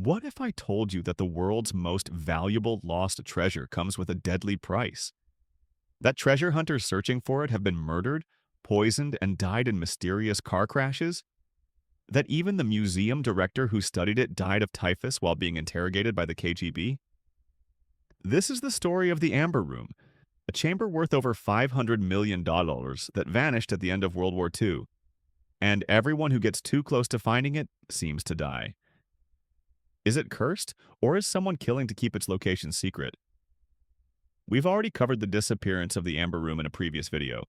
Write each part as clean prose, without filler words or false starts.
What if I told you that the world's most valuable lost treasure comes with a deadly price? That treasure hunters searching for it have been murdered, poisoned, and died in mysterious car crashes? That even the museum director who studied it died of typhus while being interrogated by the KGB? This is the story of the Amber Room, a chamber worth over $500 million that vanished at the end of World War II, and everyone who gets too close to finding it seems to die. Is it cursed, or is someone killing to keep its location secret? We've already covered the disappearance of the Amber Room in a previous video,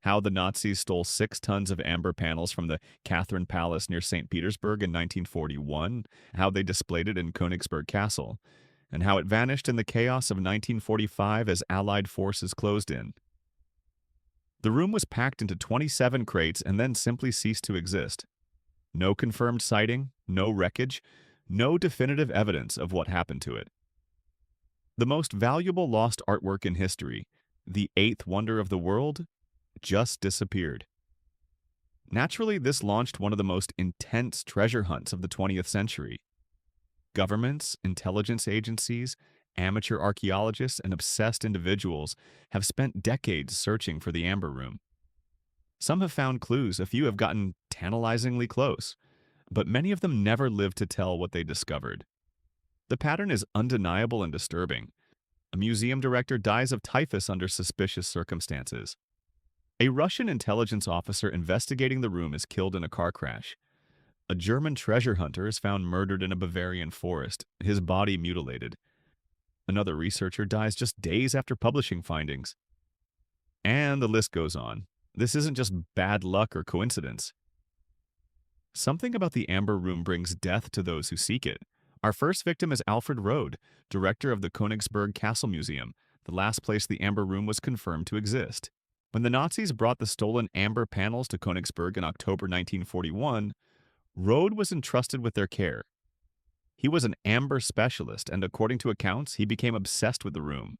how the Nazis stole 6 tons of amber panels from the Catherine Palace near St. Petersburg in 1941, how they displayed it in Königsberg Castle, and how it vanished in the chaos of 1945 as Allied forces closed in. The room was packed into 27 crates and then simply ceased to exist. No confirmed sighting, no wreckage, no definitive evidence of what happened to it. The most valuable lost artwork in history, the eighth wonder of the world, just disappeared. Naturally, this launched one of the most intense treasure hunts of the 20th century. Governments, intelligence agencies, amateur archaeologists, and obsessed individuals have spent decades searching for the Amber Room. Some have found clues, a few have gotten tantalizingly close, but many of them never lived to tell what they discovered. The pattern is undeniable and disturbing. A museum director dies of typhus under suspicious circumstances. A Russian intelligence officer investigating the room is killed in a car crash. A German treasure hunter is found murdered in a Bavarian forest, his body mutilated. Another researcher dies just days after publishing findings. And the list goes on. This isn't just bad luck or coincidence. Something about the Amber Room brings death to those who seek it. Our first victim is Alfred Rode, director of the Königsberg Castle Museum, the last place the Amber Room was confirmed to exist. When the Nazis brought the stolen amber panels to Königsberg in October 1941, Rode was entrusted with their care. He was an amber specialist, and according to accounts, he became obsessed with the room.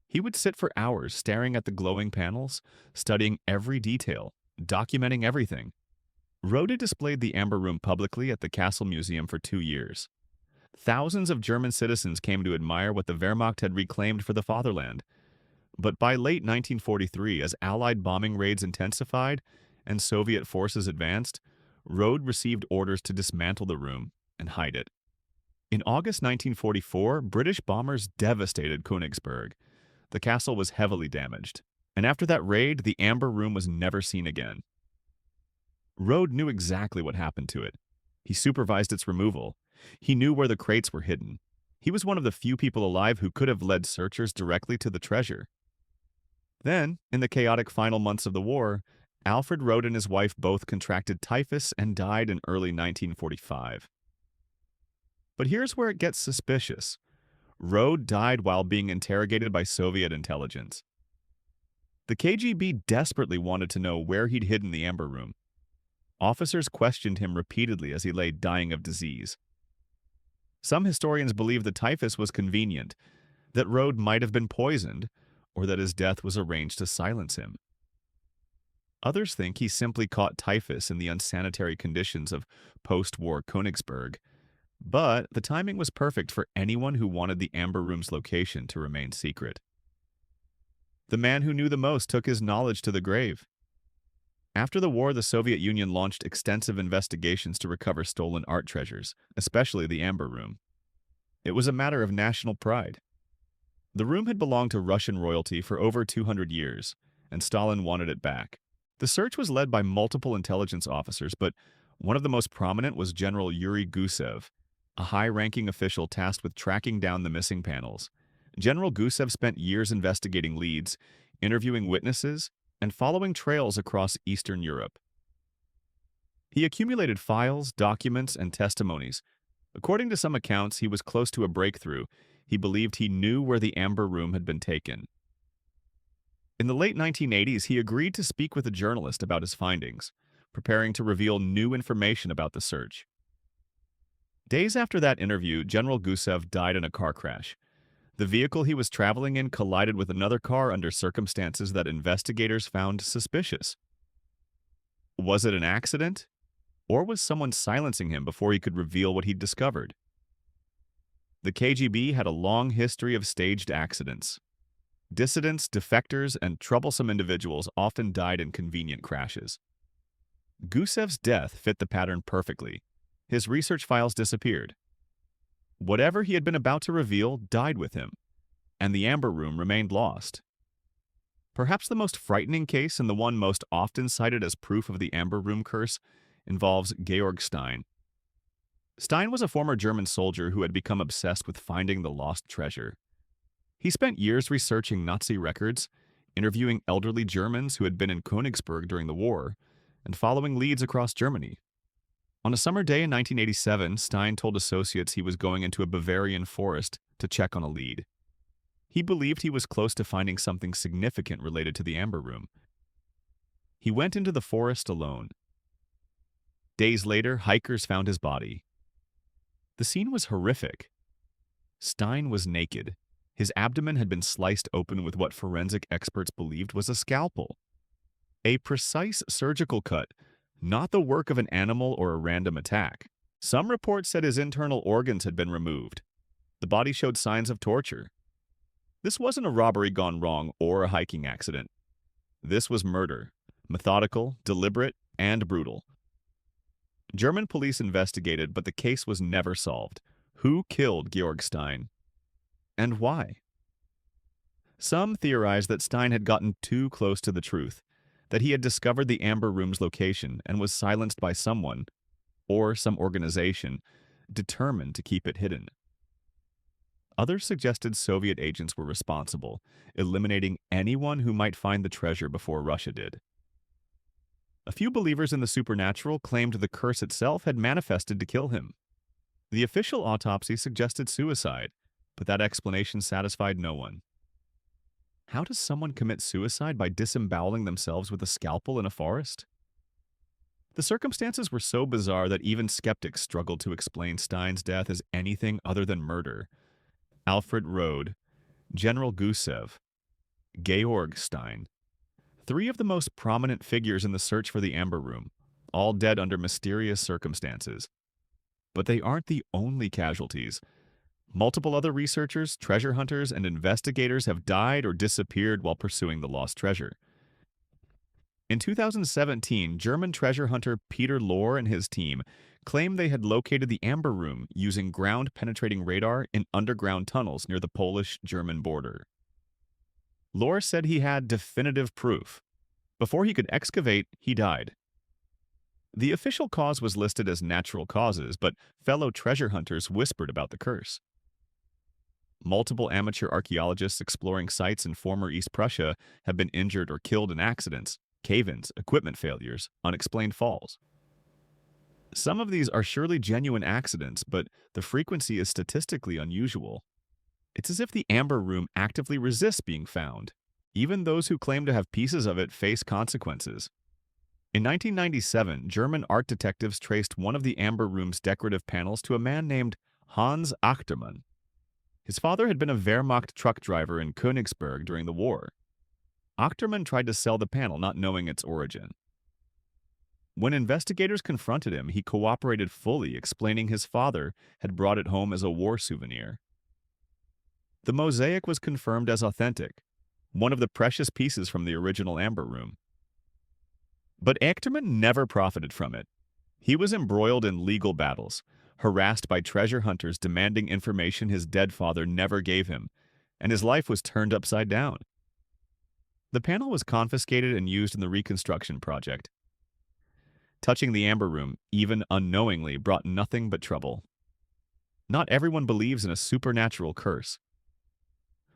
He would sit for hours staring at the glowing panels, studying every detail, documenting everything. Rode displayed the Amber Room publicly at the Castle Museum for 2 years. Thousands of German citizens came to admire what the Wehrmacht had reclaimed for the fatherland. But by late 1943, as Allied bombing raids intensified and Soviet forces advanced, Rode received orders to dismantle the room and hide it. In August 1944, British bombers devastated Königsberg. The castle was heavily damaged, and after that raid, the Amber Room was never seen again. Rode knew exactly what happened to it. He supervised its removal. He knew where the crates were hidden. He was one of the few people alive who could have led searchers directly to the treasure. Then, in the chaotic final months of the war, Alfred Rode and his wife both contracted typhus and died in early 1945. But here's where it gets suspicious. Rode died while being interrogated by Soviet intelligence. The KGB desperately wanted to know where he'd hidden the Amber Room. Officers questioned him repeatedly as he lay dying of disease. Some historians believe the typhus was convenient, that Rode might have been poisoned, or that his death was arranged to silence him. Others think he simply caught typhus in the unsanitary conditions of post-war Königsberg, but the timing was perfect for anyone who wanted the Amber Room's location to remain secret. The man who knew the most took his knowledge to the grave. After the war, the Soviet Union launched extensive investigations to recover stolen art treasures, especially the Amber Room. It was a matter of national pride. The room had belonged to Russian royalty for over 200 years, and Stalin wanted it back. The search was led by multiple intelligence officers, but one of the most prominent was General Yuri Gusev, a high-ranking official tasked with tracking down the missing panels. General Gusev spent years investigating leads, interviewing witnesses, and following trails across Eastern Europe. He accumulated files, documents, and testimonies. According to some accounts, he was close to a breakthrough. He believed he knew where the Amber Room had been taken. In the late 1980s, he agreed to speak with a journalist about his findings, preparing to reveal new information about the search. Days after that interview, General Gusev died in a car crash. The vehicle he was traveling in collided with another car under circumstances that investigators found suspicious. Was it an accident? Or was someone silencing him before he could reveal what he'd discovered? The KGB had a long history of staged accidents. Dissidents, defectors, and troublesome individuals often died in convenient crashes. Gusev's death fit the pattern perfectly. His research files disappeared. Whatever he had been about to reveal died with him, and the Amber Room remained lost. Perhaps the most frightening case, and the one most often cited as proof of the Amber Room curse, involves Georg Stein. Stein was a former German soldier who had become obsessed with finding the lost treasure. He spent years researching Nazi records, interviewing elderly Germans who had been in Königsberg during the war, and following leads across Germany. On a summer day in 1987, Stein told associates he was going into a Bavarian forest to check on a lead. He believed he was close to finding something significant related to the Amber Room. He went into the forest alone. Days later, hikers found his body. The scene was horrific. Stein was naked. His abdomen had been sliced open with what forensic experts believed was a scalpel. A precise surgical cut, not the work of an animal or a random attack. Some reports said his internal organs had been removed. The body showed signs of torture. This wasn't a robbery gone wrong or a hiking accident. This was murder, methodical, deliberate, and brutal. German police investigated, but the case was never solved. Who killed Georg Stein? And why? Some theorized that Stein had gotten too close to the truth, that he had discovered the Amber Room's location and was silenced by someone, or some organization, determined to keep it hidden. Others suggested Soviet agents were responsible, eliminating anyone who might find the treasure before Russia did. A few believers in the supernatural claimed the curse itself had manifested to kill him. The official autopsy suggested suicide, but that explanation satisfied no one. How does someone commit suicide by disemboweling themselves with a scalpel in a forest? The circumstances were so bizarre that even skeptics struggled to explain Stein's death as anything other than murder. Alfred Rode, General Gusev, Georg Stein, three of the most prominent figures in the search for the Amber Room, all dead under mysterious circumstances. But they aren't the only casualties. Multiple other researchers, treasure hunters, and investigators have died or disappeared while pursuing the lost treasure. In 2017, German treasure hunter Peter Lohr and his team claimed they had located the Amber Room using ground-penetrating radar in underground tunnels near the Polish-German border. Lohr said he had definitive proof. Before he could excavate, he died. The official cause was listed as natural causes, but fellow treasure hunters whispered about the curse. Multiple amateur archaeologists exploring sites in former East Prussia have been injured or killed in accidents, cave-ins, equipment failures, unexplained falls. Some of these are surely genuine accidents, but the frequency is statistically unusual. It's as if the Amber Room actively resists being found. Even those who claim to have pieces of it face consequences. In 1997, German art detectives traced one of the Amber Room's decorative panels to a man named Hans Achtermann. His father had been a Wehrmacht truck driver in Königsberg during the war. Achtermann tried to sell the panel, not knowing its origin. When investigators confronted him, he cooperated fully, explaining his father had brought it home as a war souvenir. The mosaic was confirmed as authentic, one of the precious pieces from the original Amber Room. But Achtermann never profited from it. He was embroiled in legal battles, harassed by treasure hunters demanding information his dead father never gave him, and his life was turned upside down. The panel was confiscated and used in the reconstruction project. Touching the Amber Room, even unknowingly, brought nothing but trouble. Not everyone believes in a supernatural curse.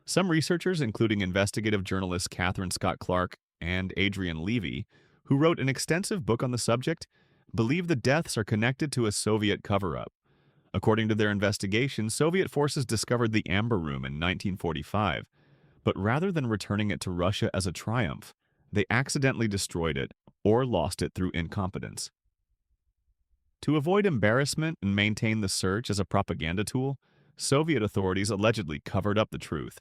Some researchers, including investigative journalists Catherine Scott Clark and Adrian Levy, who wrote an extensive book on the subject, believe the deaths are connected to a Soviet cover-up. According to their investigation, Soviet forces discovered the Amber Room in 1945, but rather than returning it to Russia as a triumph, they accidentally destroyed it or lost it through incompetence. To avoid embarrassment and maintain the search as a propaganda tool, Soviet authorities allegedly covered up the truth.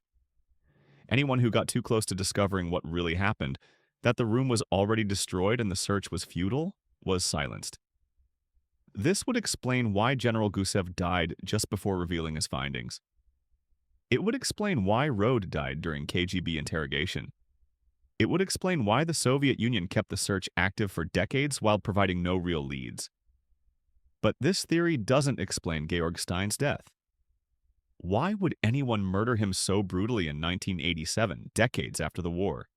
Anyone who got too close to discovering what really happened, that the room was already destroyed and the search was futile, was silenced. This would explain why General Gusev died just before revealing his findings. It would explain why Rode died during KGB interrogation. It would explain why the Soviet Union kept the search active for decades while providing no real leads. But this theory doesn't explain Georg Stein's death. Why would anyone murder him so brutally in 1987, decades after the war?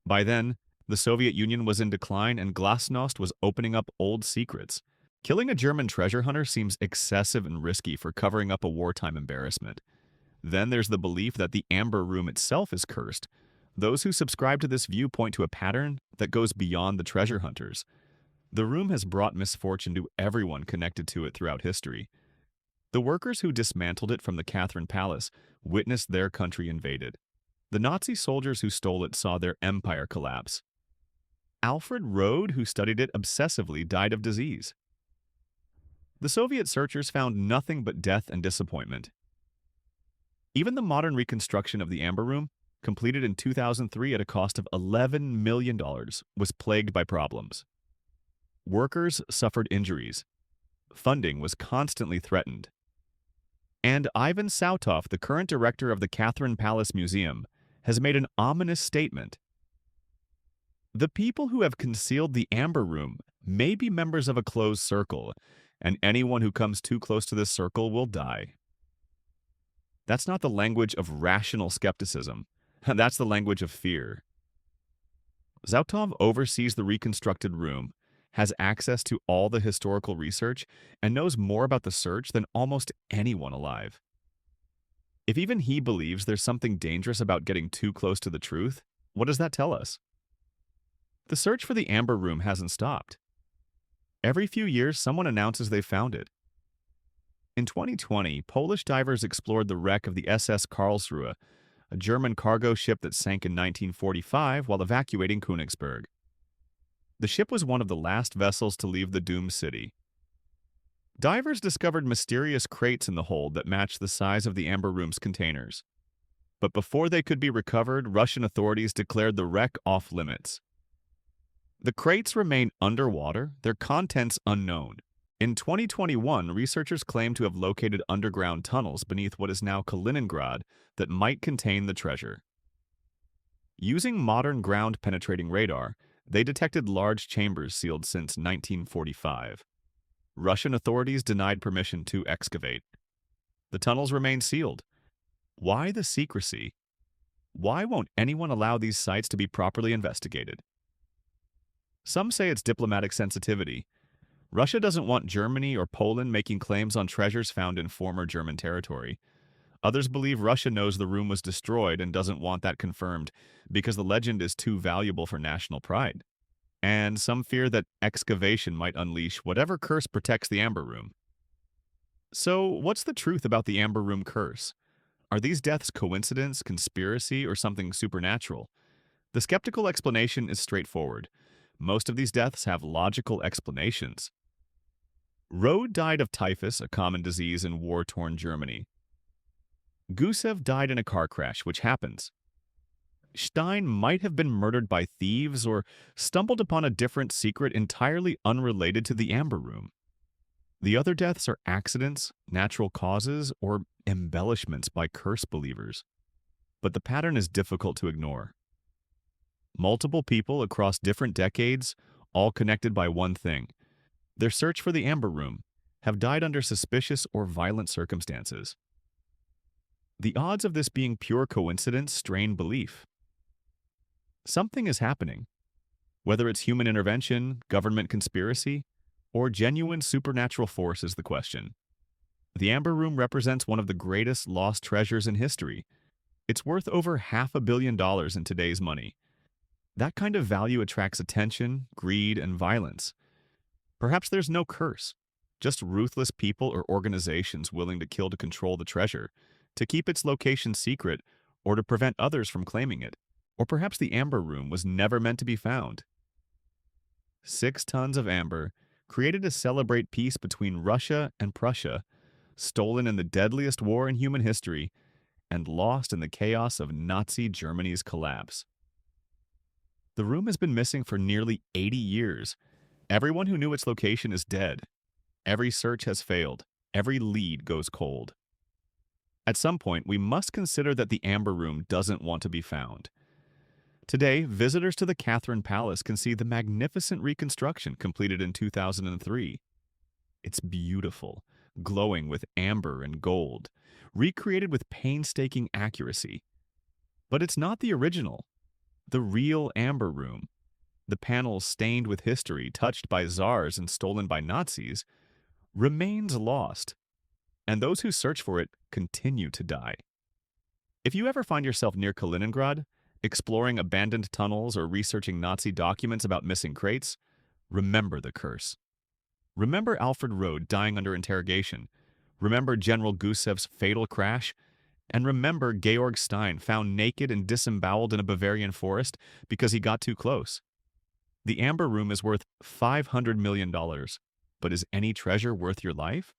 By then, the Soviet Union was in decline and Glasnost was opening up old secrets. Killing a German treasure hunter seems excessive and risky for covering up a wartime embarrassment. Then there's the belief that the Amber Room itself is cursed. Those who subscribe to this view point to a pattern that goes beyond the treasure hunters. The room has brought misfortune to everyone connected to it throughout history. The workers who dismantled it from the Catherine Palace witnessed their country invaded. The Nazi soldiers who stole it saw their empire collapse. Alfred Rode, who studied it obsessively, died of disease. The Soviet searchers found nothing but death and disappointment. Even the modern reconstruction of the Amber Room, completed in 2003 at a cost of $11 million, was plagued by problems. Workers suffered injuries. Funding was constantly threatened. And Ivan Sautov, the current director of the Catherine Palace Museum, has made an ominous statement. The people who have concealed the Amber Room may be members of a closed circle, and anyone who comes too close to this circle will die. That's not the language of rational skepticism. That's the language of fear. Sautov oversees the reconstructed room, has access to all the historical research, and knows more about the search than almost anyone alive. If even he believes there's something dangerous about getting too close to the truth, what does that tell us? The search for the Amber Room hasn't stopped. Every few years, someone announces they found it. In 2020, Polish divers explored the wreck of the SS Karlsruhe, a German cargo ship that sank in 1945 while evacuating Königsberg. The ship was one of the last vessels to leave the doomed city. Divers discovered mysterious crates in the hold that matched the size of the Amber Room's containers. But before they could be recovered, Russian authorities declared the wreck off-limits. The crates remain underwater, their contents unknown. In 2021, researchers claim to have located underground tunnels beneath what is now Kaliningrad that might contain the treasure. Using modern ground-penetrating radar, they detected large chambers sealed since 1945. Russian authorities denied permission to excavate. The tunnels remain sealed. Why the secrecy? Why won't anyone allow these sites to be properly investigated? Some say it's diplomatic sensitivity. Russia doesn't want Germany or Poland making claims on treasures found in former German territory. Others believe Russia knows the room was destroyed and doesn't want that confirmed because the legend is too valuable for national pride. And some fear that excavation might unleash whatever curse protects the Amber Room. So, what's the truth about the Amber Room curse? Are these deaths coincidence, conspiracy, or something supernatural? The skeptical explanation is straightforward. Most of these deaths have logical explanations. Rode died of typhus, a common disease in war-torn Germany. Gusev died in a car crash, which happens. Stein might have been murdered by thieves or stumbled upon a different secret entirely unrelated to the Amber Room. The other deaths are accidents, natural causes, or embellishments by curse believers. But the pattern is difficult to ignore. Multiple people across different decades, all connected by one thing: their search for the Amber Room, have died under suspicious or violent circumstances. The odds of this being pure coincidence strain belief. Something is happening. Whether it's human intervention, government conspiracy, or genuine supernatural force is the question. The Amber Room represents one of the greatest lost treasures in history. It's worth over $500 million in today's money. That kind of value attracts attention, greed, and violence. Perhaps there's no curse, just ruthless people or organizations willing to kill to control the treasure, to keep its location secret, or to prevent others from claiming it. Or perhaps the Amber Room was never meant to be found. 6 tons of amber, created to celebrate peace between Russia and Prussia, stolen in the deadliest war in human history, and lost in the chaos of Nazi Germany's collapse. The room has been missing for nearly 80 years, Everyone who knew its location is dead. Every search has failed. Every lead goes cold. At some point, we must consider that the Amber Room doesn't want to be found. Today, visitors to the Catherine Palace can see the magnificent reconstruction completed in 2003. It's beautiful, glowing with amber and gold, recreated with painstaking accuracy. But it's not the original, the real Amber Room. The panels stained with history, touched by czars and stolen by Nazis, remains lost, and those who search for it continue to die. If you ever find yourself near Kaliningrad, exploring abandoned tunnels or researching Nazi documents about missing crates, remember the curse. Remember Alfred Rode dying under interrogation. Remember General Gusev's fatal crash. And remember Georg Stein found naked and disemboweled in a Bavarian forest because he got too close. The Amber Room is worth $500 million, but is any treasure worth your life?